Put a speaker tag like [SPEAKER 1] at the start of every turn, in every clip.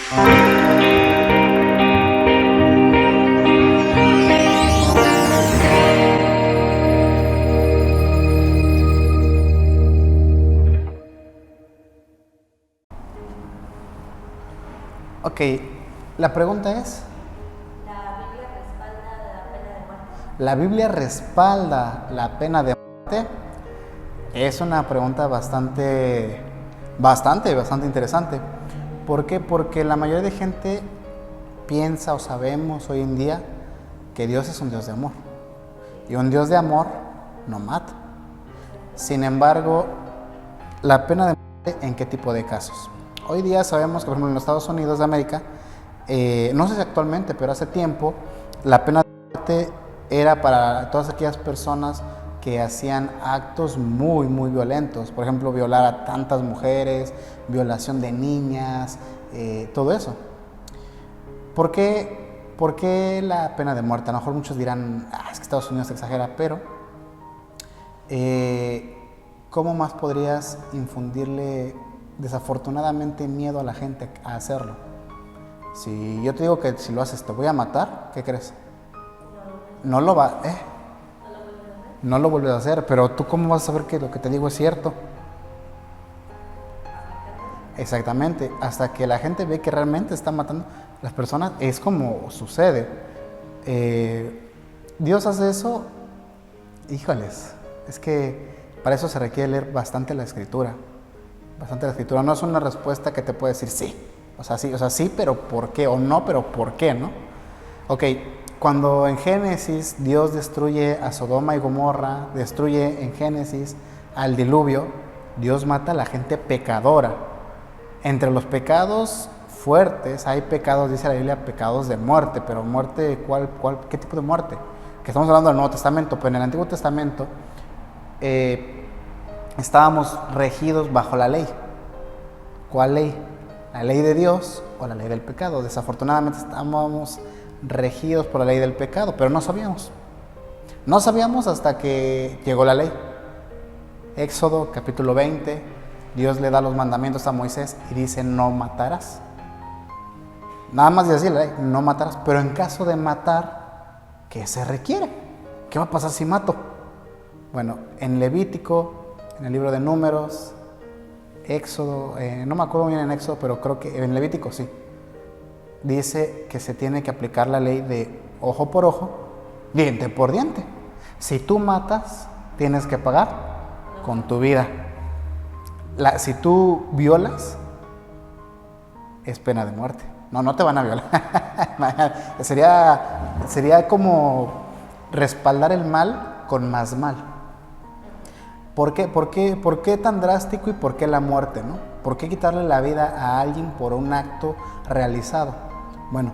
[SPEAKER 1] Ok, la pregunta es,
[SPEAKER 2] ¿La Biblia respalda la pena de muerte?
[SPEAKER 1] ¿la Biblia respalda la pena de muerte? Es una pregunta bastante interesante. ¿Por qué? Porque la mayoría de gente piensa o sabemos hoy en día que Dios es un Dios de amor. Y un Dios de amor no mata. Sin embargo, la pena de muerte, ¿en qué tipo de casos? Hoy día sabemos que, por ejemplo, en los Estados Unidos de América, no sé si actualmente, pero hace tiempo, la pena de muerte era para todas aquellas personas que hacían actos muy violentos. Por ejemplo, violar a tantas mujeres, violación de niñas, todo eso. ¿Por qué la pena de muerte? A lo mejor muchos dirán, es que Estados Unidos exagera, pero ¿cómo más podrías infundirle desafortunadamente miedo a la gente a hacerlo? Si yo te digo que si lo haces te voy a matar, ¿qué crees? No lo vuelves a hacer, pero tú cómo vas a saber que lo que te digo es cierto. Exactamente, hasta que la gente ve que realmente está matando a las personas, es como sucede. Dios hace eso, híjoles, es que para eso se requiere leer bastante la escritura. Bastante la escritura, no es una respuesta que te puede decir sí. O sea, sí, pero ¿por qué? O no, pero ¿por qué, no? Ok, cuando en Génesis Dios destruye a Sodoma y Gomorra, destruye en Génesis al diluvio, Dios mata a la gente pecadora. Entre los pecados fuertes hay pecados, dice la Biblia, pecados de muerte, pero muerte, ¿qué tipo de muerte? Que estamos hablando del Nuevo Testamento, pero en el Antiguo Testamento estábamos regidos bajo la ley. ¿Cuál ley? ¿La ley de Dios o la ley del pecado? Desafortunadamente estábamos regidos por la ley del pecado, pero no sabíamos. No sabíamos hasta que llegó la ley. Éxodo capítulo 20, Dios le da los mandamientos a Moisés y dice no matarás. Nada más decir la ley, no matarás, pero en caso de matar, ¿qué se requiere? ¿Qué va a pasar si mato? Bueno, en Levítico, en el libro de Números, Éxodo, no me acuerdo bien en Éxodo, pero creo que en Levítico sí, dice que se tiene que aplicar la ley de ojo por ojo, diente por diente. Si tú matas, tienes que pagar con tu vida. Si tú violas, es pena de muerte. No te van a violar. sería como respaldar el mal con más mal. ¿Por qué tan drástico y por qué la muerte, no? ¿Por qué quitarle la vida a alguien por un acto realizado? Bueno,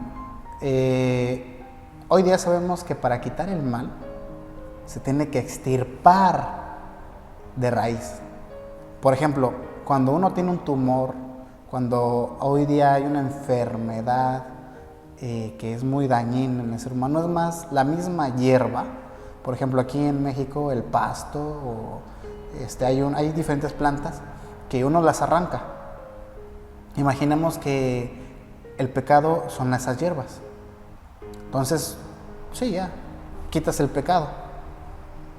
[SPEAKER 1] hoy día sabemos que para quitar el mal se tiene que extirpar de raíz. Por ejemplo, cuando uno tiene un tumor, cuando hoy día hay una enfermedad que es muy dañina en el ser humano, es más la misma hierba. Por ejemplo, aquí en México el pasto hay diferentes plantas que uno las arranca. Imaginemos que el pecado son esas hierbas. Entonces, sí, ya, quitas el pecado.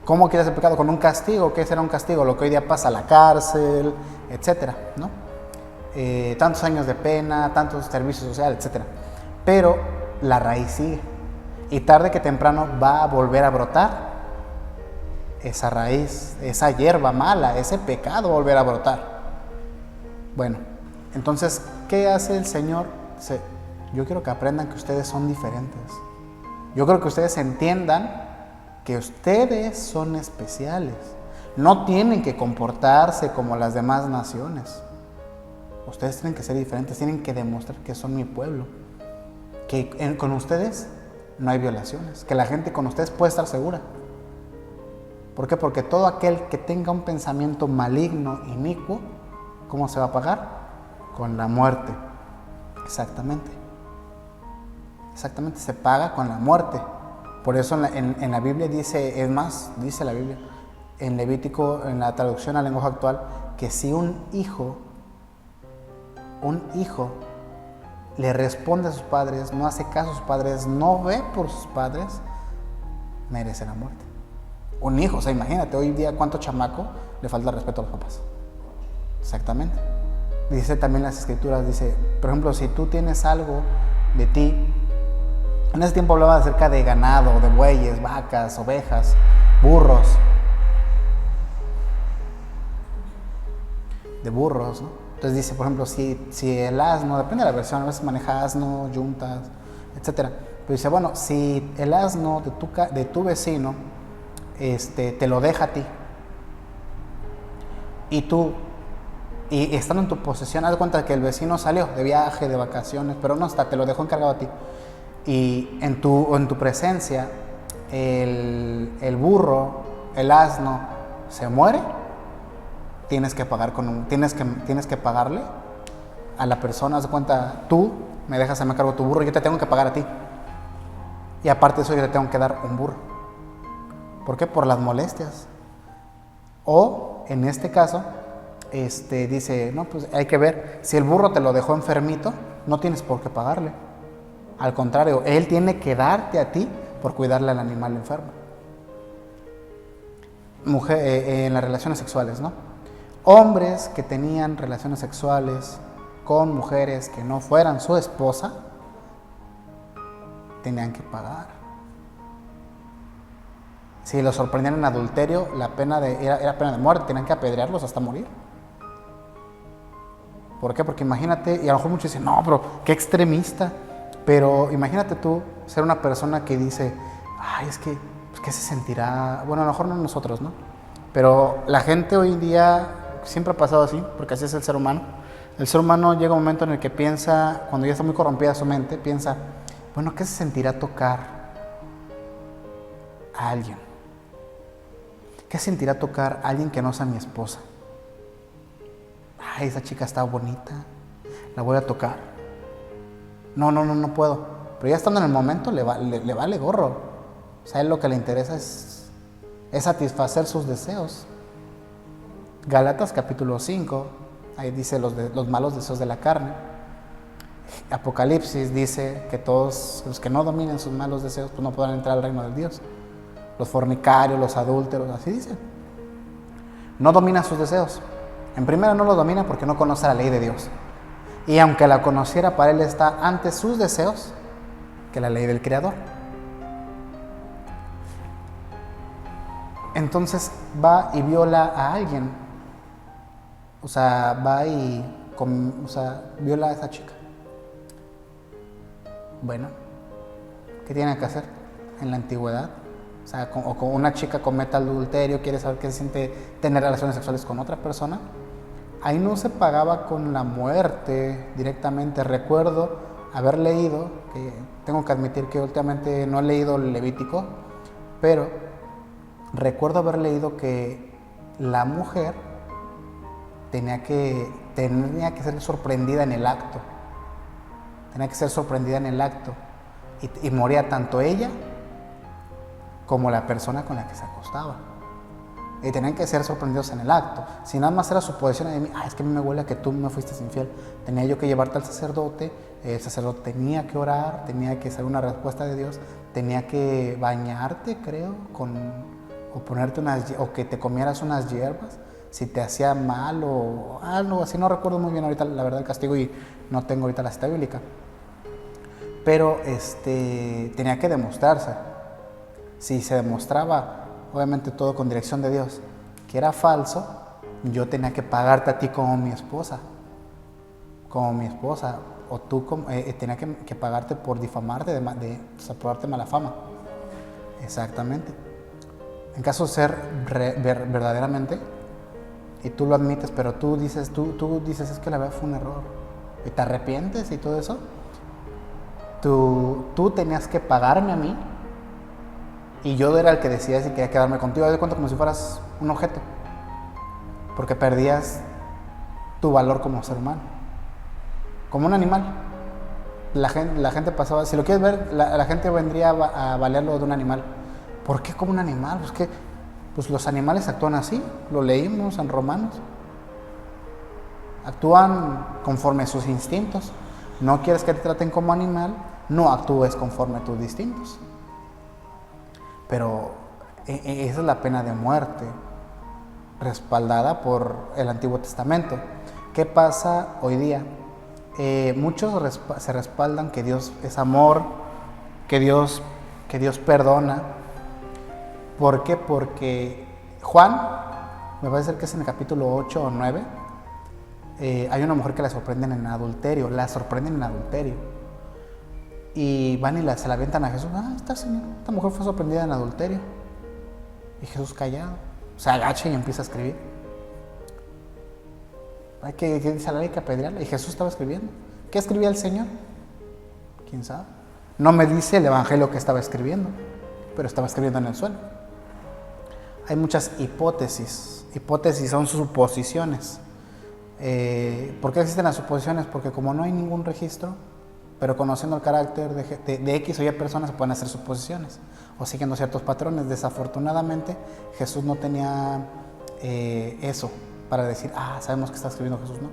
[SPEAKER 1] ¿Cómo quitas el pecado? Con un castigo. ¿Qué será un castigo? Lo que hoy día pasa, la cárcel, etcétera, ¿no? Tantos años de pena, tantos servicios sociales, etcétera. Pero la raíz sigue. Y tarde que temprano va a volver a brotar esa raíz, esa hierba mala, ese pecado volver a brotar. Bueno, entonces, ¿qué hace el Señor? Yo quiero que aprendan que ustedes son diferentes. Yo quiero que ustedes entiendan que ustedes son especiales. No tienen que comportarse como las demás naciones. Ustedes tienen que ser diferentes, tienen que demostrar que son mi pueblo. Que con ustedes no hay violaciones, que la gente con ustedes puede estar segura. ¿Por qué? Porque todo aquel que tenga un pensamiento maligno, inicuo, ¿cómo se va a pagar? Con la muerte. Exactamente. Exactamente, se paga con la muerte. Por eso en la Biblia dice, es más, dice la Biblia, en Levítico, en la traducción al lenguaje actual, que si un hijo le responde a sus padres, no hace caso a sus padres, no ve por sus padres, merece la muerte. Un hijo, o sea, imagínate, hoy día cuánto chamaco le falta respeto a los papás. Exactamente. Dice también las escrituras, dice, por ejemplo, si tú tienes algo de ti, en ese tiempo hablaba acerca de ganado, de bueyes, vacas, ovejas, burros, ¿no? Entonces dice, por ejemplo, si el asno, depende de la versión, a veces maneja asno, yuntas, etcétera. Pero dice, bueno, si el asno de tu vecino te lo deja a ti, y estando en tu posesión, haz de cuenta que el vecino salió de viaje, de vacaciones, pero no está, te lo dejó encargado a ti. Y en tu presencia, el burro, el asno, se muere, tienes que pagarle a la persona. Haz de cuenta, tú me dejas a mí a cargo tu burro, yo te tengo que pagar a ti. Y aparte de eso, yo te tengo que dar un burro. ¿Por qué? Por las molestias. O, en este caso, dice, no, pues hay que ver, si el burro te lo dejó enfermito, no tienes por qué pagarle. Al contrario, él tiene que darte a ti por cuidarle al animal enfermo. En las relaciones sexuales, ¿no? Hombres que tenían relaciones sexuales con mujeres que no fueran su esposa, tenían que pagar. Si los sorprendían en adulterio, la pena era pena de muerte, tenían que apedrearlos hasta morir. ¿Por qué? Porque imagínate, y a lo mejor muchos dicen, no, pero qué extremista. Pero imagínate tú ser una persona que dice, ay, es que, pues, ¿qué se sentirá? Bueno, a lo mejor no nosotros, ¿no? Pero la gente hoy en día siempre ha pasado así, porque así es el ser humano. El ser humano llega un momento en el que piensa, cuando ya está muy corrompida su mente, piensa, bueno, ¿qué se sentirá tocar a alguien? ¿Qué sentirá tocar a alguien que no sea mi esposa? Ay, esa chica está bonita, la voy a tocar. No puedo. Pero ya estando en el momento le vale gorro. O sea, a él lo que le interesa es satisfacer sus deseos. Gálatas capítulo 5, ahí dice los malos deseos de la carne. Apocalipsis dice que todos los que no dominen sus malos deseos pues no podrán entrar al reino de Dios. Los fornicarios, los adúlteros, así dice. No domina sus deseos. En primera no los domina porque no conoce la ley de Dios. Y aunque la conociera, para él está antes sus deseos que la ley del Creador. Entonces va y viola a alguien. O sea, viola a esa chica. Bueno, ¿qué tiene que hacer en la antigüedad? O sea, o con una chica cometa adulterio, quiere saber qué se siente tener relaciones sexuales con otra persona. Ahí no se pagaba con la muerte directamente. Recuerdo haber leído, que tengo que admitir que últimamente no he leído el Levítico, pero recuerdo haber leído que la mujer tenía que ser sorprendida en el acto. Tenía que ser sorprendida en el acto. Y moría tanto ella como la persona con la que se acostaba. Y tenían que ser sorprendidos en el acto. Si nada más era su posición de mí, es que a mí me huele a que tú me fuiste infiel, tenía yo que llevarte al sacerdote, el sacerdote tenía que orar, tenía que hacer una respuesta de Dios, tenía que bañarte, creo, o ponerte o que te comieras unas hierbas, si te hacía mal o algo así, no recuerdo muy bien ahorita la verdad el castigo y no tengo ahorita la cita bíblica. Pero tenía que demostrarse. Si se demostraba, obviamente todo con dirección de Dios, que era falso, yo tenía que pagarte a ti como mi esposa, o tú tenía que pagarte por difamarte, por darte mala fama. Exactamente. En caso de ser verdaderamente, y tú lo admites, pero tú dices es que la verdad fue un error, y te arrepientes y todo eso, tú tenías que pagarme a mí. Y yo era el que decidía si quería quedarme contigo. Haz de cuenta como si fueras un objeto. Porque perdías tu valor como ser humano. Como un animal. La gente pasaba, si lo quieres ver, la gente vendría a valerlo de un animal. ¿Por qué como un animal? Pues los animales actúan así. Lo leímos en Romanos. Actúan conforme a sus instintos. no quieres que te traten como animal, no actúes conforme a tus instintos. Pero esa es la pena de muerte, respaldada por el Antiguo Testamento. ¿Qué pasa hoy día? Muchos se respaldan que Dios es amor, que Dios perdona. ¿Por qué? Porque Juan, me parece que es en el capítulo 8 o 9, hay una mujer que la sorprenden en adulterio, y van y se la avientan a Jesús. Esta mujer fue sorprendida en adulterio. Y Jesús callado, se agacha y empieza a escribir. Hay que apedrearla. Y Jesús estaba escribiendo. ¿Qué escribía el Señor? ¿Quién sabe? No me dice el Evangelio que estaba escribiendo, pero estaba escribiendo en el suelo. Hay muchas hipótesis. Hipótesis son suposiciones. ¿Por qué existen las suposiciones? Porque como no hay ningún registro, pero conociendo el carácter de X o Y personas, se pueden hacer suposiciones o siguiendo ciertos patrones. Desafortunadamente, Jesús no tenía eso para decir, sabemos que está escribiendo Jesús, ¿no?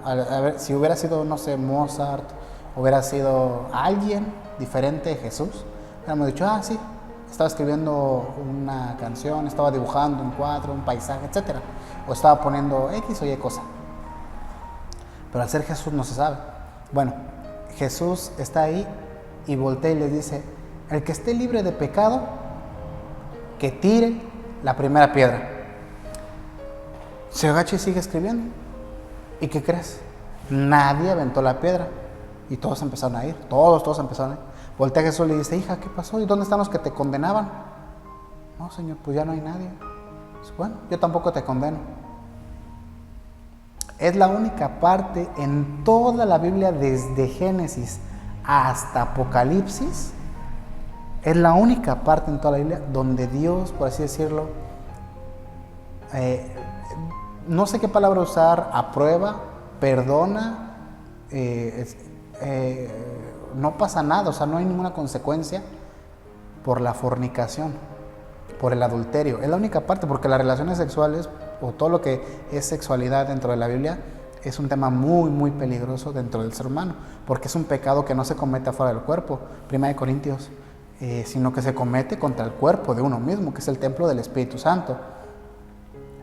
[SPEAKER 1] A ver, si hubiera sido, no sé, Mozart, hubiera sido alguien diferente de Jesús, hubiéramos dicho, sí, estaba escribiendo una canción, estaba dibujando un cuadro, un paisaje, etc. O estaba poniendo X o Y cosa. Pero al ser Jesús no se sabe. Bueno, Jesús está ahí y voltea y les dice, el que esté libre de pecado, que tire la primera piedra. Se agacha y sigue escribiendo. ¿Y qué crees? Nadie aventó la piedra. Y todos empezaron a ir. Todos empezaron a ir. Voltea Jesús y le dice, hija, ¿qué pasó? ¿Y dónde están los que te condenaban? No, Señor, pues ya no hay nadie. Dice, bueno, yo tampoco te condeno. Es la única parte en toda la Biblia, desde Génesis hasta Apocalipsis, es la única parte en toda la Biblia donde Dios, por así decirlo, no sé qué palabra usar, aprueba, perdona, no pasa nada, o sea, no hay ninguna consecuencia por la fornicación, por el adulterio. Es la única parte, porque las relaciones sexuales o todo lo que es sexualidad dentro de la Biblia es un tema muy, muy peligroso dentro del ser humano, porque es un pecado que no se comete afuera del cuerpo, 1 Corintios, sino que se comete contra el cuerpo de uno mismo, que es el templo del Espíritu Santo.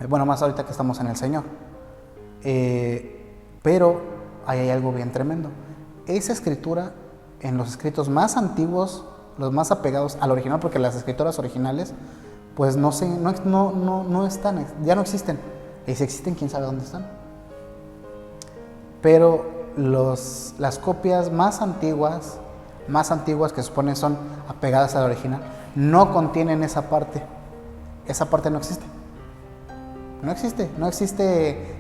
[SPEAKER 1] Bueno, más ahorita que estamos en el Señor. Pero ahí hay algo bien tremendo. Esa escritura, en los escritos más antiguos, los más apegados al original, porque las escrituras originales pues no están, ya no existen. Y si existen, quién sabe dónde están. Pero las copias más antiguas que se supone son apegadas al original, no contienen esa parte. Esa parte no existe. No existe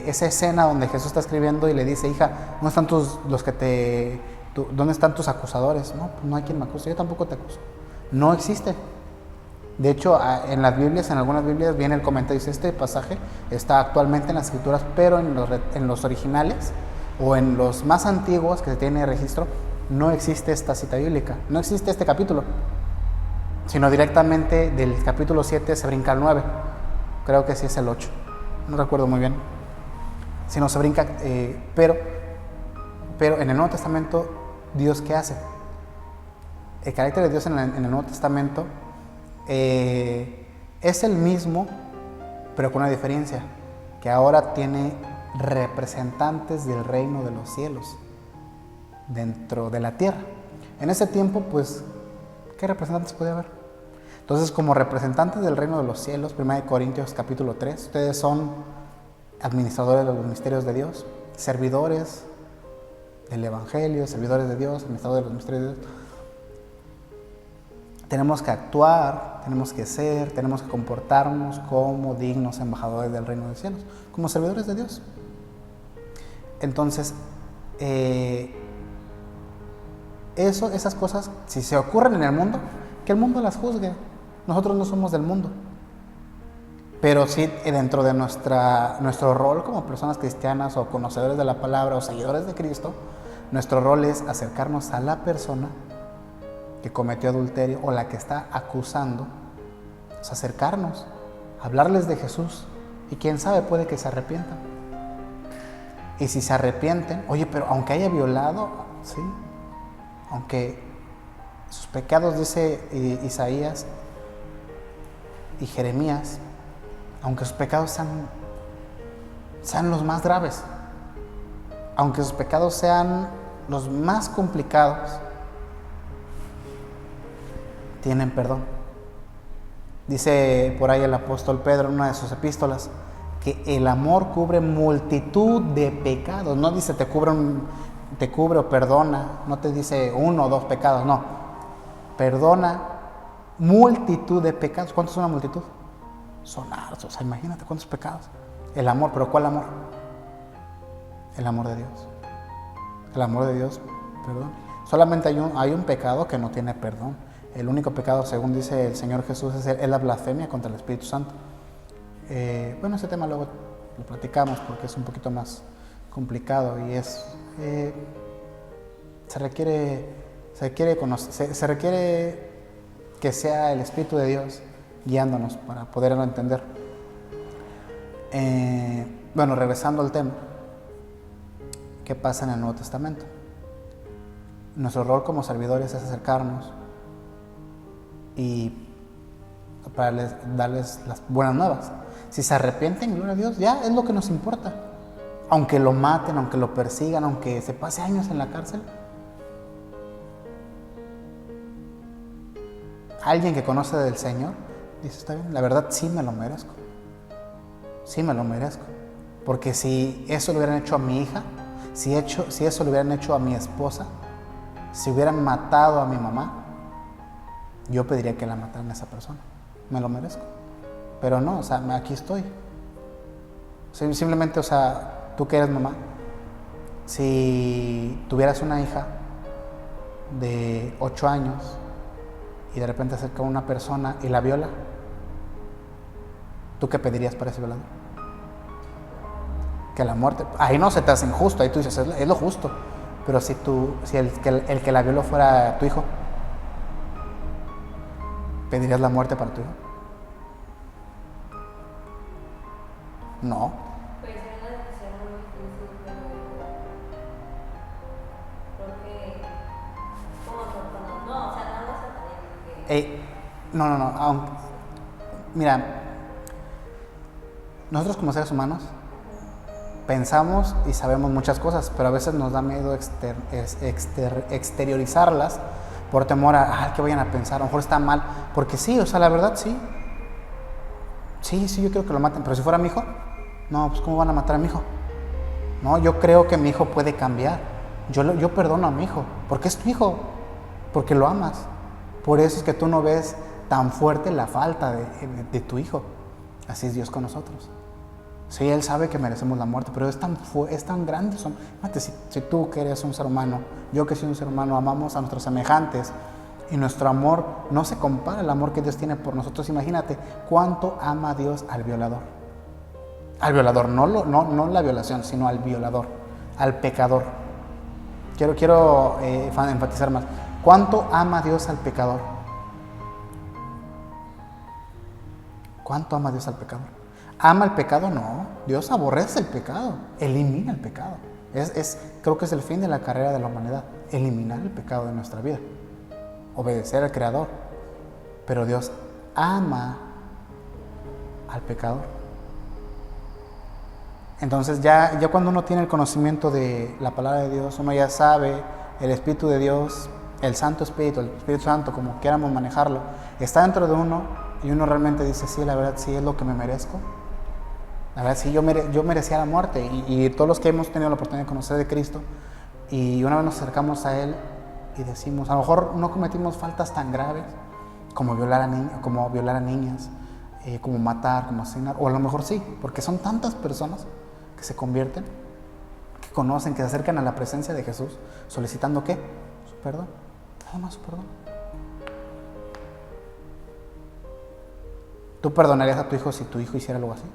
[SPEAKER 1] esa escena donde Jesús está escribiendo y le dice, hija, ¿dónde están ¿dónde están tus acusadores? No, pues no hay quien me acuse, yo tampoco te acuso. No existe. De hecho, en algunas Biblias viene el comentario, dice, este pasaje está actualmente en las escrituras, pero en los originales o en los más antiguos que se tiene registro, no existe esta cita bíblica, no existe este capítulo, sino directamente del capítulo 7 se brinca al 9, creo que sí es el 8, no recuerdo muy bien, si no se brinca, pero en el Nuevo Testamento, ¿Dios qué hace? El carácter de Dios en el Nuevo Testamento es el mismo, pero con una diferencia, que ahora tiene representantes del reino de los cielos dentro de la tierra. En ese tiempo, pues, ¿qué representantes puede haber? Entonces, como representantes del reino de los cielos, 1 Corintios capítulo 3, ustedes son administradores de los misterios de Dios, servidores del Evangelio, servidores de Dios, administradores de los misterios de Dios. Tenemos que actuar, tenemos que ser, tenemos que comportarnos como dignos embajadores del reino de los cielos, como servidores de Dios. Entonces, esas cosas, si se ocurren en el mundo, que el mundo las juzgue. Nosotros no somos del mundo. Pero sí, dentro de nuestro rol como personas cristianas o conocedores de la palabra o seguidores de Cristo, nuestro rol es acercarnos a la persona que cometió adulterio o la que está acusando, es acercarnos, hablarles de Jesús y quién sabe, puede que se arrepientan. Y si se arrepienten, oye, pero aunque haya violado, ¿sí? Aunque sus pecados, dice Isaías y Jeremías, aunque sus pecados sean los más graves, aunque sus pecados sean los más complicados, tienen perdón. Dice por ahí el apóstol Pedro en una de sus epístolas que el amor cubre multitud de pecados. No dice te cubre o perdona, no te dice 1 o 2 pecados, no. Perdona multitud de pecados. ¿Cuántos son una multitud? Son hartos, o sea, imagínate cuántos pecados. El amor, ¿pero cuál amor? El amor de Dios. El amor de Dios, perdón. Solamente hay un pecado que no tiene perdón. El único pecado, según dice el Señor Jesús, es la blasfemia contra el Espíritu Santo. Bueno, ese tema luego lo platicamos porque es un poquito más complicado y se requiere que sea el Espíritu de Dios guiándonos para poderlo entender. Bueno, regresando al tema, ¿qué pasa en el Nuevo Testamento? Nuestro rol como servidores es acercarnos y para darles las buenas nuevas. Si se arrepienten, gloria a Dios, ya es lo que nos importa. Aunque lo maten, aunque lo persigan, aunque se pase años en la cárcel. Alguien que conoce del Señor dice, está bien, la verdad sí me lo merezco. Sí me lo merezco. Porque si eso lo hubieran hecho a mi hija, si eso lo hubieran hecho a mi esposa, si hubieran matado a mi mamá, yo pediría que la mataran a esa persona. Me lo merezco. Pero no, o sea, aquí estoy. Simplemente, o sea, tú que eres mamá, si tuvieras una hija de 8 años y de repente acerca una persona y la viola, ¿tú qué pedirías para ese violador? Que la muerte. Ahí no se te hace injusto, ahí tú dices, es lo justo. Pero si el que la violó fuera tu hijo, ¿pedirías la muerte para tu hijo? No.
[SPEAKER 2] Pues es una decisión muy difícil, pero creo que ¿cómo no, o sea, no lo aceptaría porque
[SPEAKER 1] No. Mira, nosotros como seres humanos pensamos y sabemos muchas cosas, pero a veces nos da miedo exteriorizarlas por temor a que vayan a pensar, a lo mejor está mal, porque sí, o sea, la verdad sí, yo quiero que lo maten, pero si fuera mi hijo, no, pues ¿cómo van a matar a mi hijo? No, yo creo que mi hijo puede cambiar, yo perdono a mi hijo, porque es tu hijo, porque lo amas, por eso es que tú no ves tan fuerte la falta de tu hijo, así es Dios con nosotros. Sí, Él sabe que merecemos la muerte, pero es tan grande. Fíjate, si tú que eres un ser humano, yo que soy un ser humano, amamos a nuestros semejantes y nuestro amor no se compara al amor que Dios tiene por nosotros. Imagínate cuánto ama Dios al violador. Al violador, no la violación, sino al violador, al pecador. Quiero enfatizar más. ¿Cuánto ama Dios al pecador? ¿Cuánto ama Dios al pecador? ¿Ama el pecado? No. Dios aborrece el pecado, elimina el pecado. Creo que es el fin de la carrera de la humanidad, eliminar el pecado de nuestra vida, obedecer al Creador. Pero Dios ama al pecador. Entonces ya cuando uno tiene el conocimiento de la palabra de Dios, uno ya sabe, el Espíritu de Dios, el Santo Espíritu, el Espíritu Santo, como quieramos manejarlo, está dentro de uno y uno realmente dice, sí, la verdad sí es lo que me merezco. La verdad, sí, yo merecía la muerte y todos los que hemos tenido la oportunidad de conocer de Cristo y una vez nos acercamos a Él y decimos, a lo mejor no cometimos faltas tan graves como violar a niñas, como matar, como asesinar, o a lo mejor sí, porque son tantas personas que se convierten, que conocen, que se acercan a la presencia de Jesús, solicitando ¿qué? Su perdón, nada más su perdón. ¿Tú perdonarías a tu hijo si tu hijo hiciera algo así?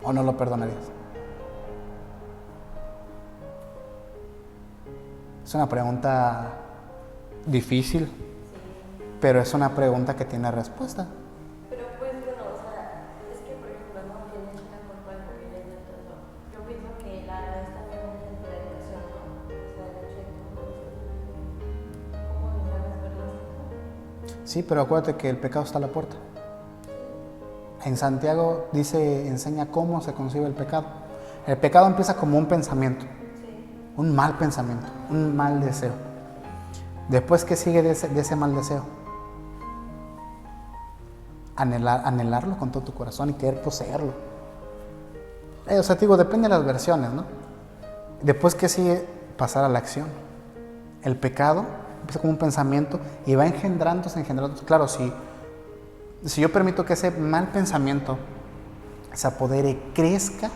[SPEAKER 1] ¿O no lo perdonarías? Es una pregunta difícil, pero es una pregunta que tiene respuesta.
[SPEAKER 2] Pero pues bueno, o sea, es que por ejemplo, no, que le chica con
[SPEAKER 1] Sí, pero acuérdate que el pecado está a la puerta. En Santiago enseña cómo se concibe el pecado. El pecado empieza como un pensamiento, un mal pensamiento, un mal deseo. Después, ¿qué sigue de ese mal deseo? Anhelarlo con todo tu corazón y querer poseerlo. O sea, te digo, depende de las versiones, ¿no? Después, ¿qué sigue? Pasar a la acción. El pecado empieza como un pensamiento y va engendrándose. Claro, si yo permito que ese mal pensamiento se apodere, crezca,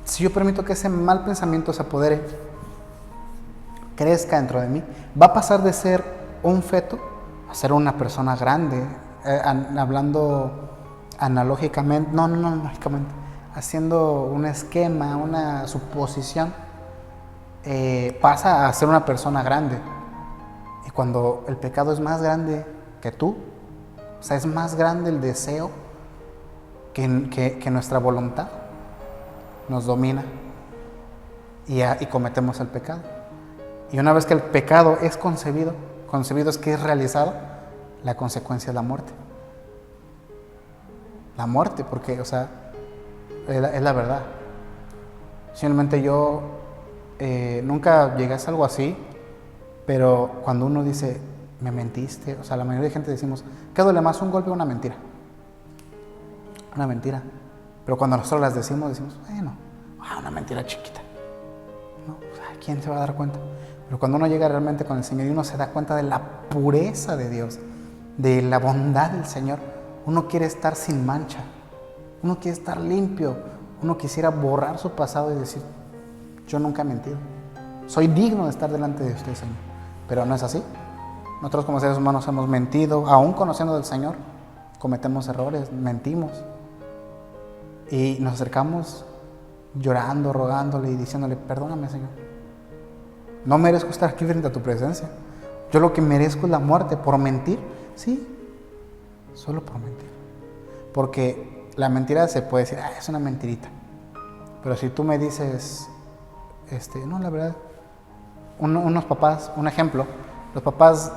[SPEAKER 1] si yo permito que ese mal pensamiento se apodere, crezca dentro de mí, va a pasar de ser un feto a ser una persona grande, hablando analógicamente, no lógicamente, haciendo un esquema, una suposición, pasa a ser una persona grande. Y cuando el pecado es más grande que tú, o sea, es más grande el deseo que nuestra voluntad, nos domina y cometemos el pecado. Y una vez que el pecado es concebido es que es realizado, la consecuencia es la muerte. La muerte, porque, o sea, es la verdad. Simplemente yo nunca llegué a hacer algo así, pero cuando uno dice, me mentiste, o sea, la mayoría de gente decimos, ¿qué duele más, un golpe o una mentira? Una mentira. Pero cuando nosotros las decimos, bueno, una mentira chiquita, ¿no? O sea, ¿quién se va a dar cuenta? Pero cuando uno llega realmente con el Señor y uno se da cuenta de la pureza de Dios, de la bondad del Señor, uno quiere estar sin mancha, uno quiere estar limpio, uno quisiera borrar su pasado y decir, yo nunca he mentido, soy digno de estar delante de usted, Señor. Pero no es así. Nosotros como seres humanos hemos mentido, aún conociendo del Señor, cometemos errores, mentimos. Y nos acercamos llorando, rogándole y diciéndole, perdóname, Señor. No merezco estar aquí frente a tu presencia. Yo lo que merezco es la muerte por mentir. Sí, solo por mentir. Porque la mentira se puede decir, es una mentirita. Pero si tú me dices, no, la verdad, unos papás, un ejemplo, los papás,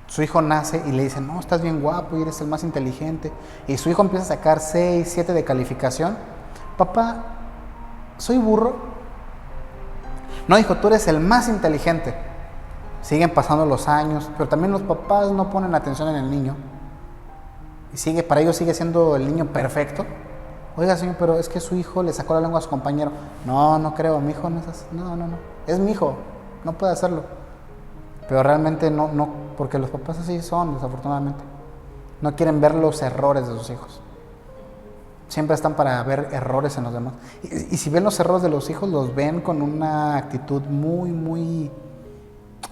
[SPEAKER 1] su hijo nace y le dicen, no, estás bien guapo y eres el más inteligente. Y su hijo empieza a sacar 6, 7 de calificación. Papá, ¿soy burro? No, hijo, tú eres el más inteligente. Siguen pasando los años, pero también los papás no ponen atención en el niño. Y para ellos sigue siendo el niño perfecto. Oiga, señor, pero es que su hijo le sacó la lengua a su compañero. No creo, mi hijo no es así. No. Es mi hijo, no puede hacerlo. Pero realmente no, porque los papás así son, desafortunadamente. No quieren ver los errores de sus hijos. Siempre están para ver errores en los demás. Y si ven los errores de los hijos, los ven con una actitud muy, muy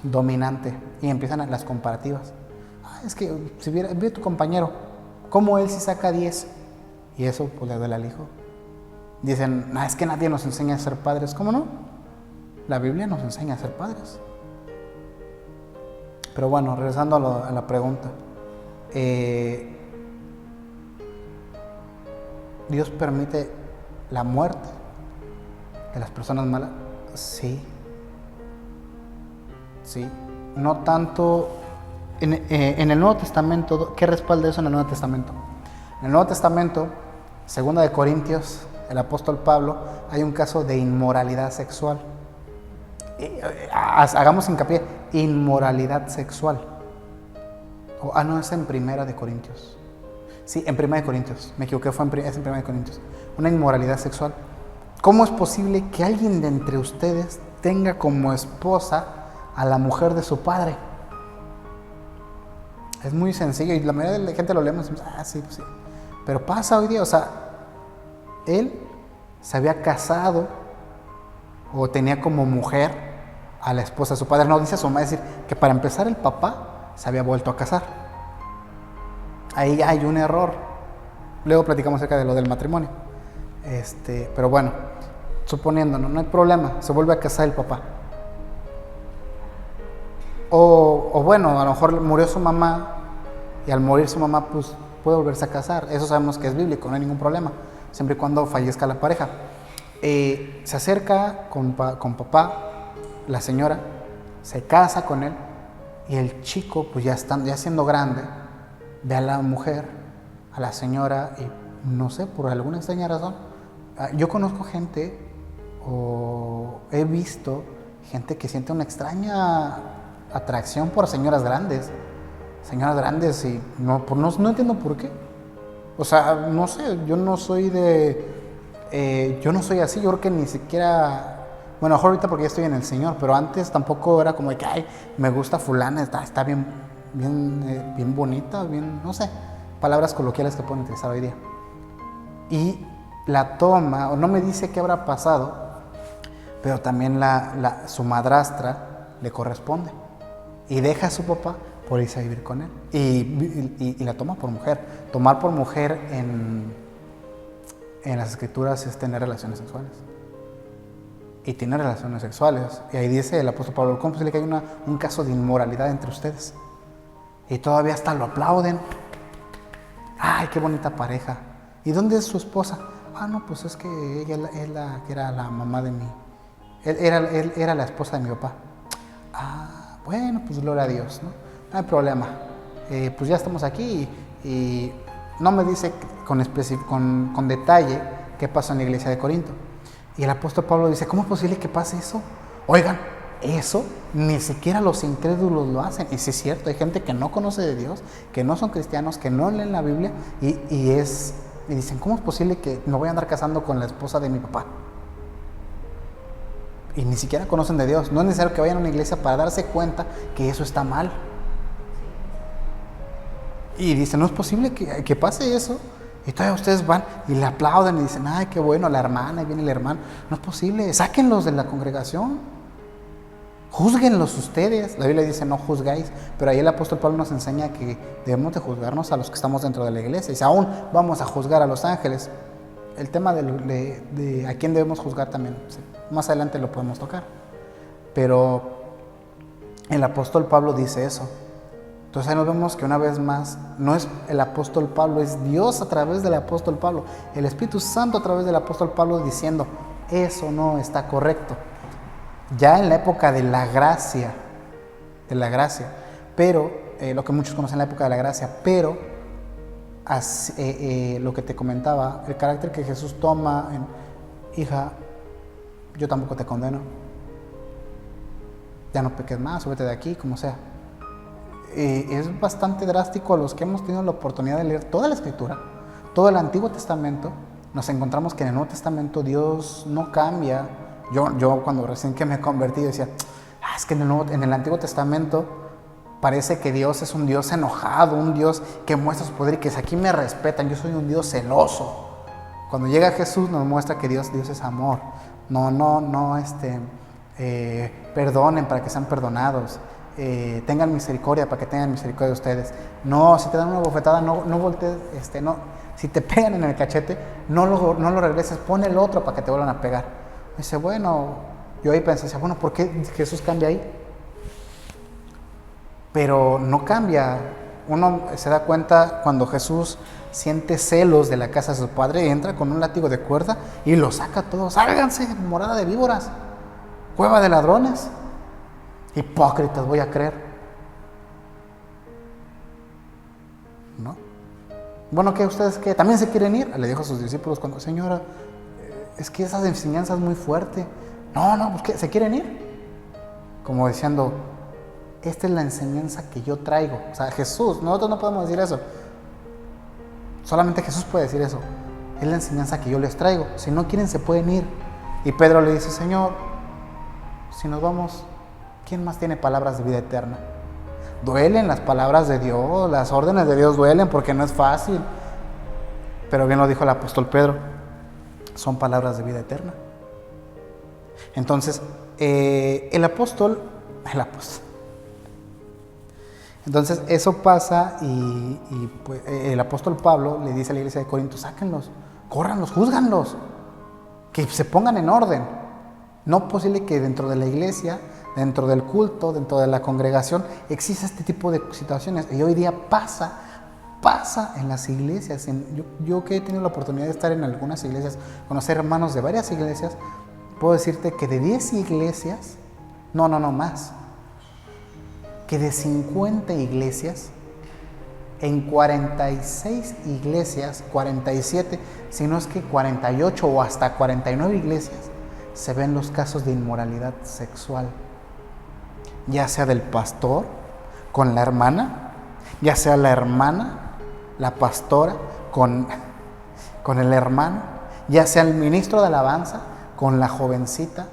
[SPEAKER 1] dominante. Y empiezan las comparativas. Es que si ve a tu compañero, cómo él sí saca 10. Y eso pues le duele al hijo. Dicen, es que nadie nos enseña a ser padres. ¿Cómo no? La Biblia nos enseña a ser padres. Pero bueno, regresando a la pregunta. ¿Dios permite la muerte de las personas malas? Sí. No tanto en el Nuevo Testamento. ¿Qué respalda eso en el Nuevo Testamento? En el Nuevo Testamento, 2 de Corintios, el apóstol Pablo, hay un caso de inmoralidad sexual. Hagamos hincapié, inmoralidad sexual. No, es en 1 de Corintios. Sí, en 1 de Corintios, me equivoqué, es en 1 de Corintios. Una inmoralidad sexual. ¿Cómo es posible que alguien de entre ustedes tenga como esposa a la mujer de su padre? Es muy sencillo y la mayoría de la gente lo leemos y decimos, sí, pues sí. Pero pasa hoy día, o sea, él se había casado o tenía como mujer a la esposa de su padre. No, dice su mamá, es decir, que para empezar el papá se había vuelto a casar. Ahí hay un error. Luego platicamos acerca de lo del matrimonio. Pero bueno, suponiendo, no hay problema, se vuelve a casar el papá. O bueno, a lo mejor murió su mamá y al morir su mamá, pues puede volverse a casar. Eso sabemos que es bíblico, no hay ningún problema, siempre y cuando fallezca la pareja. Se acerca con papá, la señora, se casa con él y el chico, pues ya siendo grande, ve a la mujer, a la señora y no sé, por alguna extraña razón, yo conozco gente o he visto gente que siente una extraña atracción por señoras grandes y no entiendo por qué. O sea, no sé, yo no soy así, yo creo que ni siquiera, bueno, ahorita porque ya estoy en el Señor, pero antes tampoco era como de que, ay, me gusta fulana, está bien bonita, bien, no sé, palabras coloquiales que pueden utilizar hoy día. Y la toma, o no me dice qué habrá pasado, pero también su madrastra le corresponde y deja a su papá por irse a vivir con él y la toma por mujer. Tomar por mujer en las escrituras es tener relaciones sexuales. Y tiene relaciones sexuales. Y ahí dice el apóstol Pablo, ¿cómo es posible que hay un caso de inmoralidad entre ustedes? Y todavía hasta lo aplauden. ¡Ay, qué bonita pareja! ¿Y dónde es su esposa? No, pues es que ella que era la mamá de mí. Él era la esposa de mi papá. Bueno, pues gloria a Dios, ¿no? No hay problema. Pues ya estamos aquí y no me dice con detalle qué pasó en la iglesia de Corinto. Y el apóstol Pablo dice, ¿cómo es posible que pase eso? Oigan, eso ni siquiera los incrédulos lo hacen. Y sí es cierto, hay gente que no conoce de Dios, que no son cristianos, que no leen la Biblia y dicen, ¿cómo es posible que me voy a andar casando con la esposa de mi papá? Y ni siquiera conocen de Dios. No es necesario que vayan a una iglesia para darse cuenta que eso está mal. Y dicen, no es posible que pase eso. Y todavía ustedes van y le aplauden y dicen, ay, qué bueno, la hermana, y viene el hermano. No es posible, sáquenlos de la congregación. Júzguenlos ustedes. La Biblia dice, no juzgáis. Pero ahí el apóstol Pablo nos enseña que debemos de juzgarnos a los que estamos dentro de la iglesia. Y si aún vamos a juzgar a los ángeles, el tema de a quién debemos juzgar también, sí, más adelante lo podemos tocar. Pero el apóstol Pablo dice eso. Entonces ahí nos vemos que una vez más, no es el apóstol Pablo, es Dios a través del apóstol Pablo, el Espíritu Santo a través del apóstol Pablo diciendo, eso no está correcto. Ya en la época de la gracia, pero, lo que muchos conocen la época de la gracia, pero, lo que te comentaba, el carácter que Jesús toma, hija, yo tampoco te condeno, ya no peques más, súbete de aquí, como sea. Es bastante drástico a los que hemos tenido la oportunidad de leer toda la Escritura, todo el Antiguo Testamento. Nos encontramos que en el Nuevo Testamento Dios no cambia. Yo cuando recién que me convertí decía, es que en el Antiguo Testamento parece que Dios es un Dios enojado, un Dios que muestra su poder y que si aquí me respetan, yo soy un Dios celoso. Cuando llega Jesús nos muestra que Dios es amor. Perdonen para que sean perdonados. Tengan misericordia para que tengan misericordia de ustedes. No, si te dan una bofetada, no voltees, si te pegan en el cachete, no lo regreses, pon el otro para que te vuelvan a pegar. Dice, bueno, yo ahí pensé, bueno, ¿por qué Jesús cambia ahí? Pero no cambia. Uno se da cuenta cuando Jesús siente celos de la casa de su padre y entra con un látigo de cuerda y lo saca todo. Sálganse, morada de víboras, cueva de ladrones. Hipócritas, voy a creer. ¿No? Bueno, ¿qué ustedes qué? ¿También se quieren ir? Le dijo a sus discípulos cuando, Señora, es que esas enseñanzas muy fuerte. No, pues ¿qué? ¿Se quieren ir? Como diciendo, esta es la enseñanza que yo traigo. O sea, Jesús, nosotros no podemos decir eso. Solamente Jesús puede decir eso. Es la enseñanza que yo les traigo. Si no quieren, se pueden ir. Y Pedro le dice, Señor, si nos vamos, ¿quién más tiene palabras de vida eterna? Duelen las palabras de Dios, las órdenes de Dios duelen porque no es fácil. Pero bien lo dijo el apóstol Pedro, son palabras de vida eterna. Entonces, el apóstol. Entonces, eso pasa y pues, el apóstol Pablo le dice a la iglesia de Corinto, sáquenlos, córranlos, júzganlos, que se pongan en orden. No es posible que dentro de la iglesia, dentro del culto, dentro de la congregación, exista este tipo de situaciones. Y hoy día pasa en las iglesias. Yo que he tenido la oportunidad de estar en algunas iglesias, conocer hermanos de varias iglesias, puedo decirte que de 10 iglesias, no más, que de 50 iglesias, en 46 iglesias, 47, si no es que 48 o hasta 49 iglesias, se ven los casos de inmoralidad sexual, ya sea del pastor con la hermana, ya sea la hermana, la pastora con el hermano, ya sea el ministro de alabanza con la jovencita,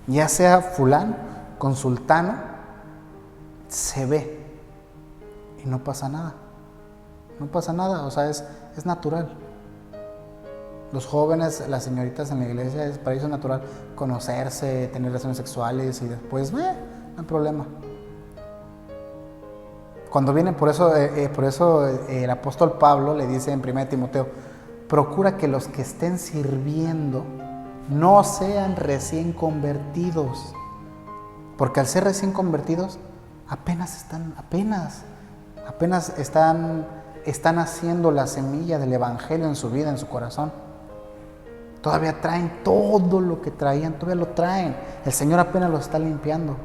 [SPEAKER 1] ya sea fulano con sultano, se ve y no pasa nada. No pasa nada, o sea, es natural. Los jóvenes, las señoritas en la iglesia, para ellos es natural conocerse, tener relaciones sexuales y después, no hay problema. Cuando vienen, por eso el apóstol Pablo le dice en 1 Timoteo, procura que los que estén sirviendo no sean recién convertidos, porque al ser recién convertidos apenas están haciendo la semilla del evangelio en su vida, en su corazón. Todavía traen todo lo que traían, todavía lo traen. El Señor apenas lo está limpiando.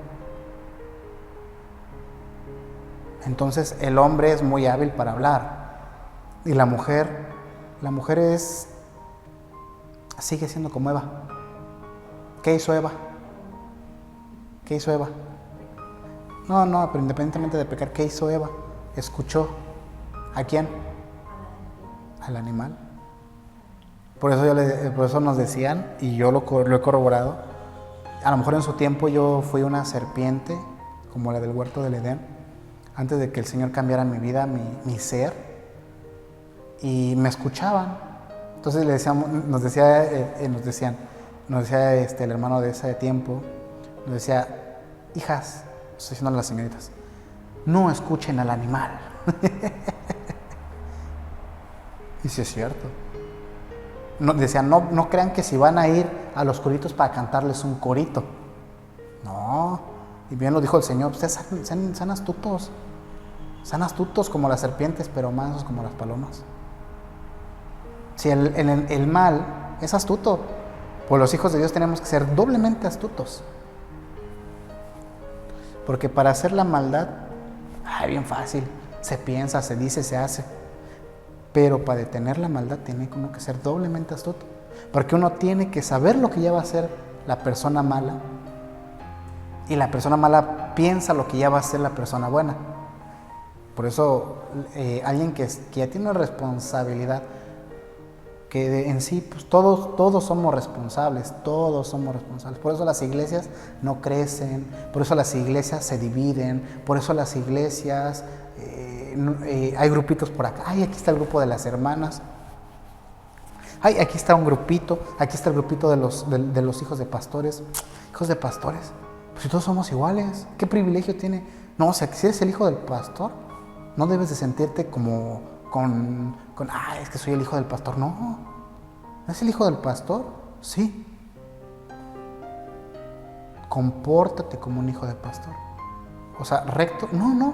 [SPEAKER 1] Entonces el hombre es muy hábil para hablar y la mujer sigue siendo como Eva. ¿Qué hizo Eva? No, pero independientemente de pecar, ¿qué hizo Eva? Escuchó. ¿A quién? Al animal. Por eso nos decían, y yo lo he corroborado, a lo mejor en su tiempo yo fui una serpiente, como la del huerto del Edén, antes de que el Señor cambiara mi vida, mi ser, y me escuchaban. Entonces nos decía el hermano de ese tiempo, nos decía, hijas, estoy diciendo a las señoritas, no escuchen al animal. Y sí es cierto. Decía, no crean que si van a ir a los coritos para cantarles un corito. No, y bien lo dijo el Señor, ustedes sean astutos. Sean astutos como las serpientes, pero mansos como las palomas. Si el mal es astuto, pues los hijos de Dios tenemos que ser doblemente astutos. Porque para hacer la maldad, bien fácil, se piensa, se dice, se hace. Pero para detener la maldad tiene uno que ser doblemente astuto. Porque uno tiene que saber lo que ya va a hacer la persona mala. Y la persona mala piensa lo que ya va a hacer la persona buena. Por eso alguien que ya tiene una responsabilidad, que en sí pues todos somos responsables, Por eso las iglesias no crecen, por eso las iglesias se dividen, por eso las iglesias, hay grupitos por acá, aquí está el grupo de las hermanas, aquí está un grupito, aquí está el grupito de los hijos de pastores. Hijos de pastores, pues si todos somos iguales, ¿qué privilegio tiene? No, o sea, que si eres el hijo del pastor, no debes de sentirte como es que soy el hijo del pastor. No, ¿es el hijo del pastor? Sí. Compórtate como un hijo de pastor. O sea, recto, no.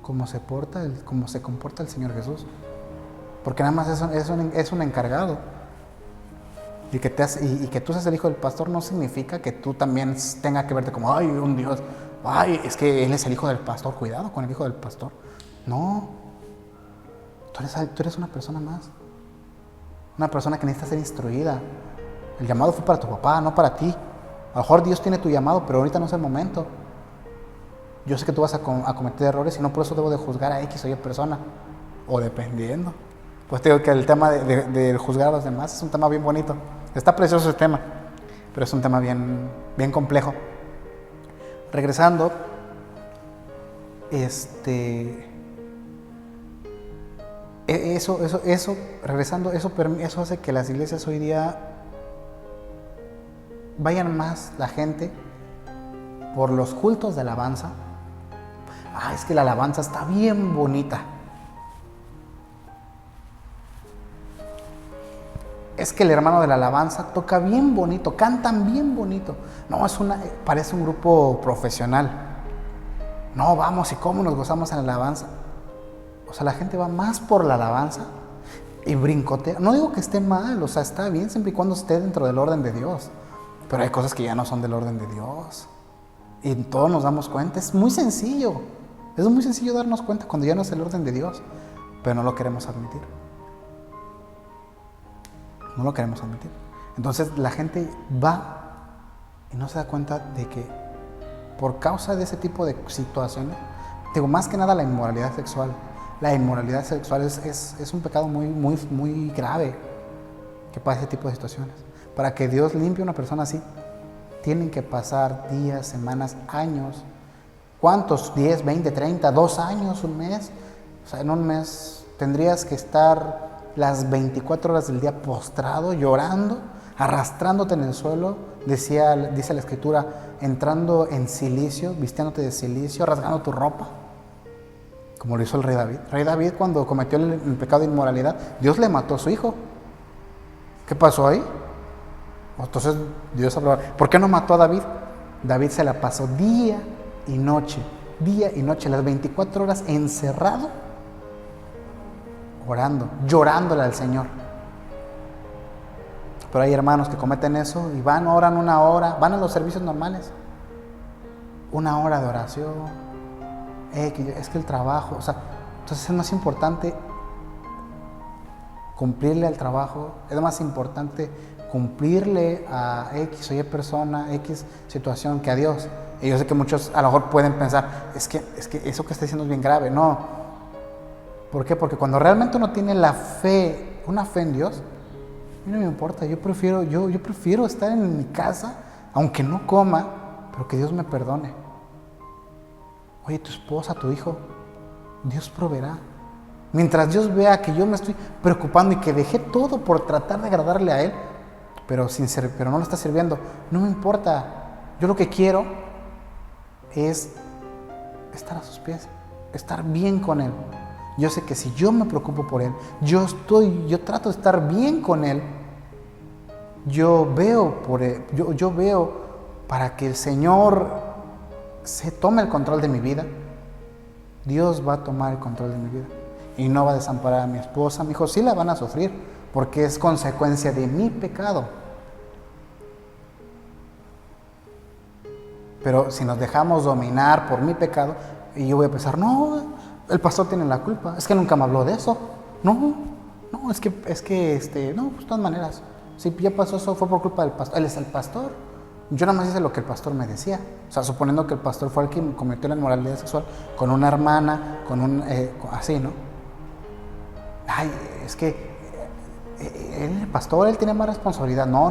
[SPEAKER 1] Como se comporta el Señor Jesús. Porque nada más es un encargado. Y que tú seas el hijo del pastor no significa que tú también tengas que verte como, un Dios. Es que Él es el hijo del pastor. Cuidado con el hijo del pastor. No. Tú eres una persona más. Una persona que necesita ser instruida. El llamado fue para tu papá, no para ti. A lo mejor Dios tiene tu llamado, pero ahorita no es el momento. Yo sé que tú vas a cometer errores y no por eso debo de juzgar a X o Y persona. O dependiendo. Pues te digo que el tema de juzgar a los demás es un tema bien bonito. Está precioso ese tema, pero es un tema bien, bien complejo. Regresando, eso hace que las iglesias hoy día vayan más la gente por los cultos de alabanza. Es que la alabanza está bien bonita. Es que el hermano de la alabanza toca bien bonito, cantan bien bonito. No, parece un grupo profesional. No, vamos, y cómo nos gozamos en la alabanza. O sea, la gente va más por la alabanza y brincotea. No digo que esté mal, o sea, está bien siempre y cuando esté dentro del orden de Dios. Pero hay cosas que ya no son del orden de Dios. Y todos nos damos cuenta. Es muy sencillo. Es muy sencillo darnos cuenta cuando ya no es el orden de Dios. Pero no lo queremos admitir. No lo queremos admitir. Entonces la gente va y no se da cuenta de que por causa de ese tipo de situaciones, digo, más que nada la inmoralidad sexual. La inmoralidad sexual es un pecado muy grave que pasa ese tipo de situaciones. Para que Dios limpie a una persona así, tienen que pasar días, semanas, años. ¿Cuántos? 10, 20, 30, 2 años, un mes. O sea, en un mes tendrías que estar las 24 horas del día postrado, llorando, arrastrándote en el suelo. Dice la Escritura, entrando en cilicio, vistiéndote de cilicio, rasgando tu ropa, como lo hizo el rey David. El rey David, cuando cometió el pecado de inmoralidad, Dios le mató a su hijo. ¿Qué pasó ahí? Entonces Dios habló, ¿por qué no mató a David? David se la pasó día y noche, las 24 horas encerrado, orando, llorándole al Señor. Pero hay hermanos que cometen eso y oran 1 hora, van a los servicios normales, 1 hora de oración, es que el trabajo, o sea, entonces es más importante cumplirle al trabajo, es más importante cumplirle a X o Y persona, X situación que a Dios. Y yo sé que muchos a lo mejor pueden pensar, es que eso que está diciendo es bien grave. No. ¿Por qué? Porque cuando realmente uno tiene la fe, una fe en Dios, a mí no me importa, yo prefiero estar en mi casa, aunque no coma, pero que Dios me perdone. Oye, tu esposa, tu hijo, Dios proveerá. Mientras Dios vea que yo me estoy preocupando y que dejé todo por tratar de agradarle a Él, pero no lo está sirviendo, no me importa. Yo lo que quiero es estar a sus pies, estar bien con Él. Yo sé que si yo me preocupo por Él, yo trato de estar bien con Él, yo veo por Él, yo veo para que el Señor se tome el control de mi vida. Dios va a tomar el control de mi vida y no va a desamparar a mi esposa, a mi hijo. Sí la van a sufrir porque es consecuencia de mi pecado. Pero si nos dejamos dominar por mi pecado, y yo voy a pensar, no, el pastor tiene la culpa, es que nunca me habló de eso. No, es que no, pues de todas maneras, si ya pasó eso fue por culpa del pastor, él es el pastor. Yo nada más hice lo que el pastor me decía. O sea, suponiendo que el pastor fue el que cometió la inmoralidad sexual con una hermana, así, ¿no? Ay, es que el pastor, él tiene más responsabilidad. No.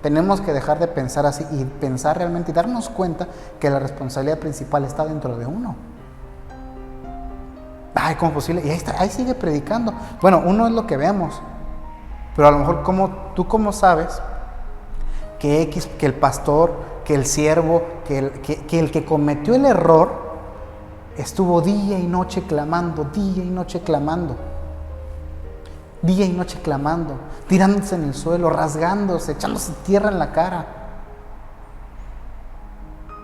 [SPEAKER 1] Tenemos que dejar de pensar así y pensar realmente y darnos cuenta que la responsabilidad principal está dentro de uno. Ay, ¿cómo es posible? Y ahí sigue predicando. Bueno, uno es lo que vemos, pero a lo mejor ¿cómo sabes que el pastor, que el siervo, que el que cometió el error estuvo día y noche clamando, tirándose en el suelo, rasgándose, echándose tierra en la cara,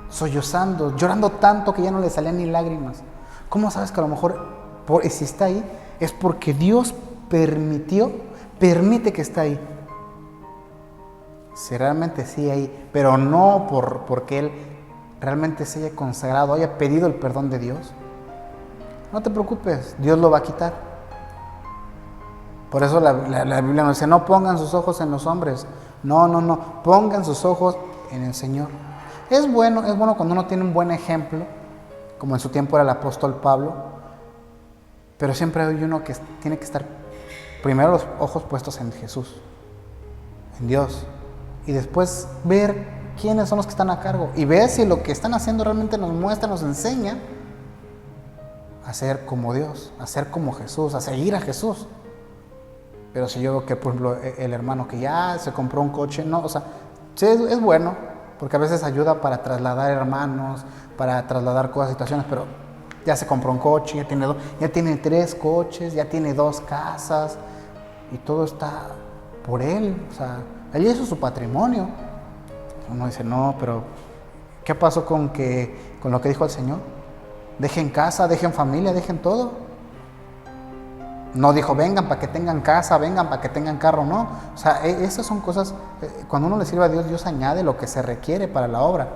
[SPEAKER 1] sollozando, llorando tanto que ya no le salían ni lágrimas? ¿Cómo sabes que a lo mejor, si está ahí, es porque Dios permite que está ahí? Si realmente sí ahí, pero no porque Él realmente se haya consagrado, haya pedido el perdón de Dios, no te preocupes, Dios lo va a quitar. Por eso la Biblia nos dice, no pongan sus ojos en los hombres, no, pongan sus ojos en el Señor. Es bueno cuando uno tiene un buen ejemplo, como en su tiempo era el apóstol Pablo, pero siempre hay uno que tiene que estar primero los ojos puestos en Jesús, en Dios, y después ver quiénes son los que están a cargo y ver si lo que están haciendo realmente nos muestra, nos enseña a ser como Dios, a ser como Jesús, a seguir a Jesús. Pero si yo veo que, por ejemplo, el hermano que ya se compró un coche, no, o sea, sí es bueno, porque a veces ayuda para trasladar hermanos, para trasladar cosas, situaciones, pero ya se compró un coche, ya tiene 3 coches, ya tiene 2 casas, y todo está por él, o sea, él hizo su patrimonio. Uno dice, no, pero ¿qué pasó con lo que dijo el Señor? Dejen casa, dejen familia, dejen todo. No dijo, vengan para que tengan casa, vengan para que tengan carro, no. O sea, esas son cosas, cuando uno le sirve a Dios, Dios añade lo que se requiere para la obra.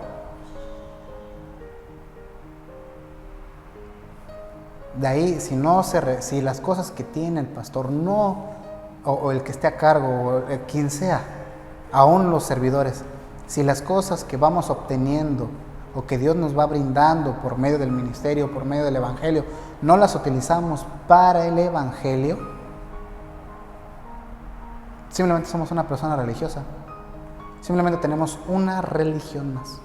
[SPEAKER 1] de ahí, si las cosas que tiene el pastor no, o el que esté a cargo, o quien sea, aún los servidores, si las cosas que vamos obteniendo o que Dios nos va brindando por medio del ministerio, por medio del evangelio, no las utilizamos para el evangelio, simplemente somos una persona religiosa. Simplemente tenemos una religión más.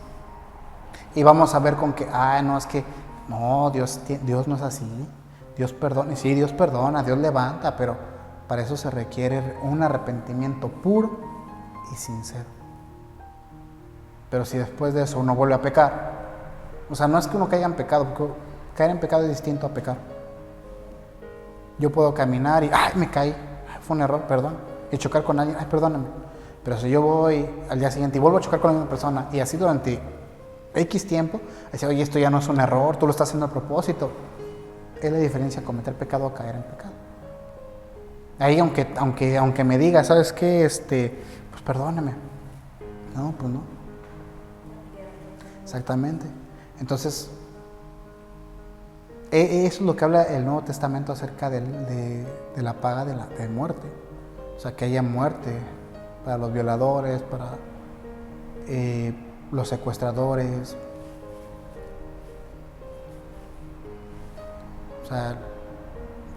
[SPEAKER 1] Y vamos a ver con que, no, es que, no, Dios no es así. Dios perdona, y sí, Dios perdona, Dios levanta, pero para eso se requiere un arrepentimiento puro y sincero. Pero si después de eso uno vuelve a pecar, o sea, no es que uno caiga en pecado, porque caer en pecado es distinto a pecar. Yo puedo caminar y, me caí, fue un error, perdón, y chocar con alguien, perdóname. Pero si yo voy al día siguiente y vuelvo a chocar con la misma persona, y así durante X tiempo, decir, oye, esto ya no es un error, tú lo estás haciendo a propósito. Es la diferencia cometer pecado a caer en pecado. Ahí, aunque me diga, ¿sabes qué? Pues perdóname. No, pues no. Exactamente. Entonces, eso es lo que habla el Nuevo Testamento acerca de la paga de muerte. O sea, que haya muerte para los violadores, para los secuestradores. O sea,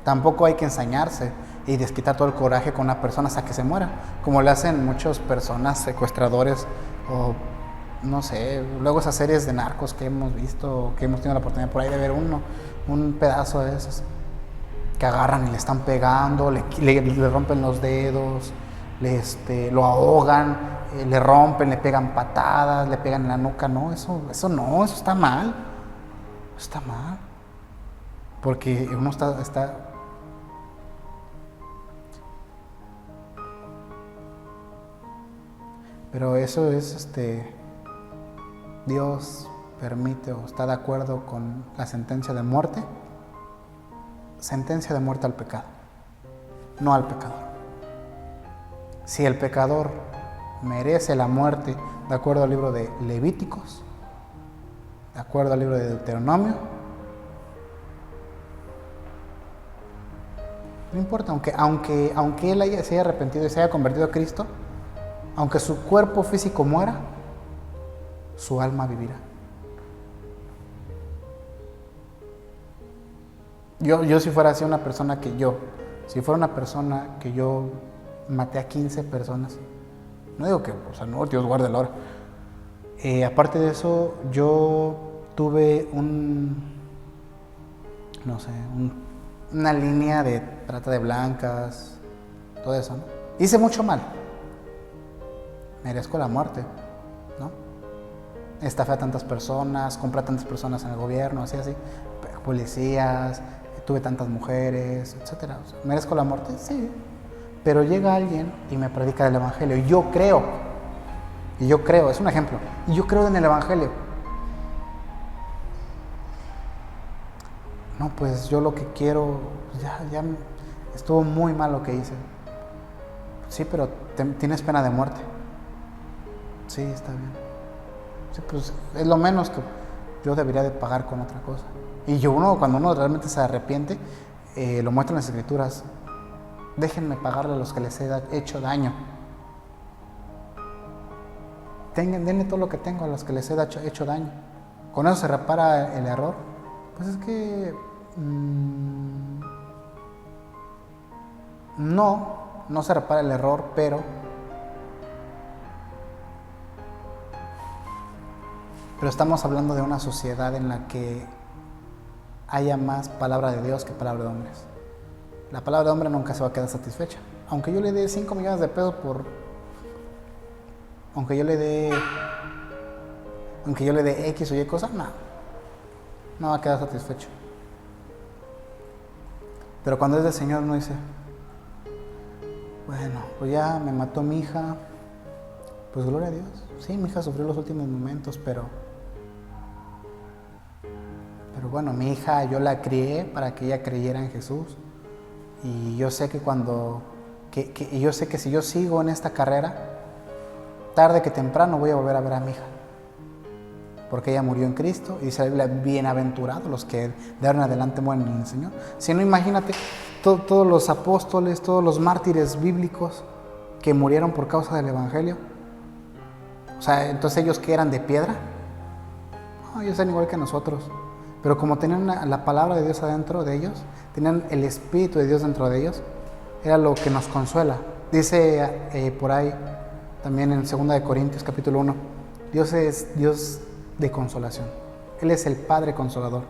[SPEAKER 1] tampoco hay que ensañarse y desquitar todo el coraje con una persona hasta que se muera, como le hacen muchas personas secuestradores o no sé, luego esas series de narcos que hemos visto, que hemos tenido la oportunidad por ahí de ver un pedazo de esos, que agarran y le están pegando, le rompen los dedos, lo ahogan, le rompen, le pegan patadas, le pegan en la nuca. No, eso no, eso está mal. Está mal. Porque uno está pero eso es Dios permite o está de acuerdo con la sentencia de muerte al pecado, no al pecador. Si el pecador merece la muerte de acuerdo al libro de Levíticos, de acuerdo al libro de Deuteronomio, no importa, aunque él se haya arrepentido y se haya convertido a Cristo, aunque su cuerpo físico muera, su alma vivirá. Yo si fuera así una persona si fuera una persona que yo maté a 15 personas, no digo que, o sea, no, Dios guarde la hora. Aparte de eso, yo tuve una línea de trata de blancas, todo eso, ¿no? Hice mucho mal. Merezco la muerte, ¿no? Estafé a tantas personas, compré a tantas personas en el gobierno, así, policías, tuve tantas mujeres, etcétera. O sea, ¿merezco la muerte? Sí. Pero llega alguien y me predica el evangelio. Y yo creo, es un ejemplo, y yo creo en el evangelio. No, pues yo lo que quiero, ya estuvo muy mal lo que hice. Sí, pero tienes pena de muerte. Sí, está bien. Sí, pues es lo menos que yo debería de pagar con otra cosa. Y cuando uno realmente se arrepiente, lo muestra en las escrituras. Déjenme pagarle a los que les he hecho daño. Denle todo lo que tengo a los que les he hecho daño. ¿Con eso se repara el error? Pues es que no se repara el error, pero estamos hablando de una sociedad en la que haya más palabra de Dios que palabra de hombres. La palabra de hombre nunca se va a quedar satisfecha. Aunque yo le dé 5 millones de pesos aunque yo le dé X o Y cosa, no va a quedar satisfecho. Pero cuando es del Señor uno dice, bueno, pues ya me mató mi hija, pues gloria a Dios. Sí, mi hija sufrió los últimos momentos, pero bueno, mi hija yo la crié para que ella creyera en Jesús. Y yo sé que yo sé que si yo sigo en esta carrera, tarde que temprano voy a volver a ver a mi hija. porque ella murió en Cristo. Y dice la Biblia, bienaventurados los que de ahora en adelante mueren en el Señor. Si no, imagínate todos los apóstoles, todos los mártires bíblicos que murieron por causa del Evangelio. O sea, entonces ellos que eran de piedra, no, ellos eran igual que nosotros. Pero como tenían la palabra de Dios adentro de ellos, tenían el Espíritu de Dios dentro de ellos, era lo que nos consuela. Dice por ahí, también en 2 de Corintios capítulo 1, Dios es Dios de consolación. Él es el Padre Consolador,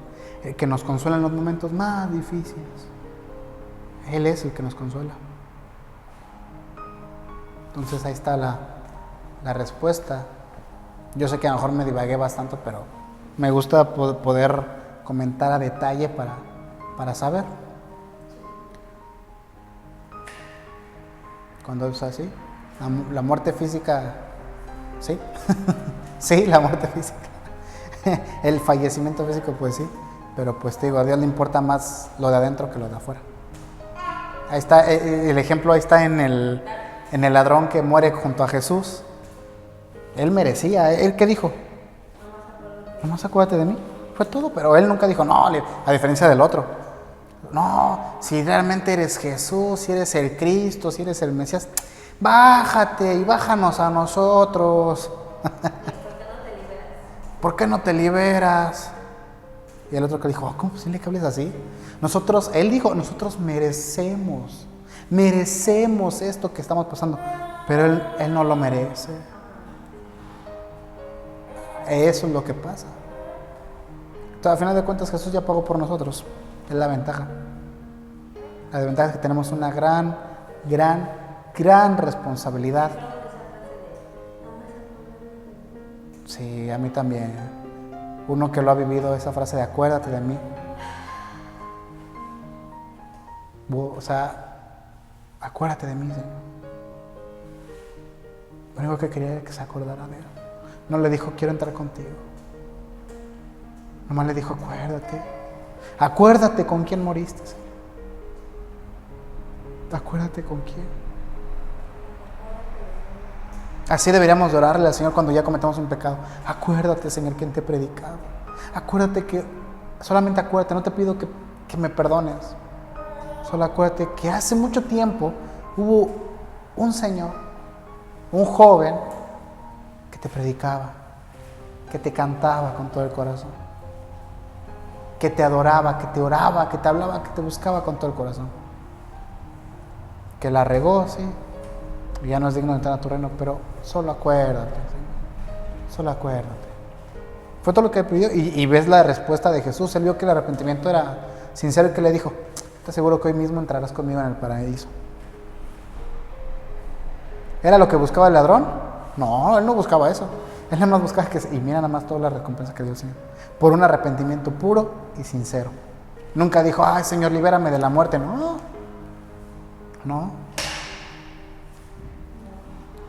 [SPEAKER 1] el que nos consuela en los momentos más difíciles. Él es el que nos consuela. Entonces ahí está la respuesta. Yo sé que a lo mejor me divagué bastante, pero me gusta poder comentar a detalle para saber. Cuando es así, la muerte física, sí, sí, la muerte física. El fallecimiento físico, pues sí, pero pues te digo, a Dios le importa más lo de adentro que lo de afuera. Ahí está, el ejemplo ahí está en el ladrón que muere junto a Jesús. Él merecía, ¿él qué dijo? Nomás acuérdate de mí, fue todo, pero él nunca dijo, no, a diferencia del otro. No, si realmente eres Jesús, si eres el Cristo, si eres el Mesías, bájate y bájanos a nosotros. ¿Por qué no te liberas? Y el otro que dijo, ¿cómo es posible que hables así? Él dijo, nosotros merecemos esto que estamos pasando, pero él no lo merece. Eso es lo que pasa. Entonces, al final de cuentas, Jesús ya pagó por nosotros. Es la ventaja. La ventaja es que tenemos una gran responsabilidad. Sí, a mí también. Uno que lo ha vivido, esa frase de acuérdate de mí. O sea, acuérdate de mí, Señor. Lo único que quería era que se acordara de él. No le dijo, quiero entrar contigo. Nomás le dijo, acuérdate. Acuérdate con quién moriste, Señor. Acuérdate con quién. Así deberíamos de orarle al Señor cuando ya cometamos un pecado. Acuérdate, Señor, quién te he predicado. Acuérdate solamente acuérdate, no te pido que me perdones. Solo acuérdate que hace mucho tiempo hubo un Señor, un joven, que te predicaba, que te cantaba con todo el corazón, que te adoraba, que te oraba, que te hablaba, que te buscaba con todo el corazón. Que la regó, sí, y ya no es digno de entrar a tu reino, pero solo acuérdate, Señor. Solo acuérdate. Fue todo lo que pidió, y ves la respuesta de Jesús. Él vio que el arrepentimiento era sincero y que le dijo, te aseguro que hoy mismo entrarás conmigo en el paraíso. ¿Era lo que buscaba el ladrón? No, él no buscaba eso. Él nada más buscaba y mira nada más toda la recompensa que dio el Señor. Por un arrepentimiento puro y sincero. Nunca dijo, ay Señor, libérame de la muerte. No.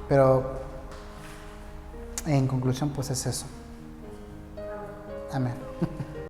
[SPEAKER 1] Pero en conclusión, pues es eso. Amén.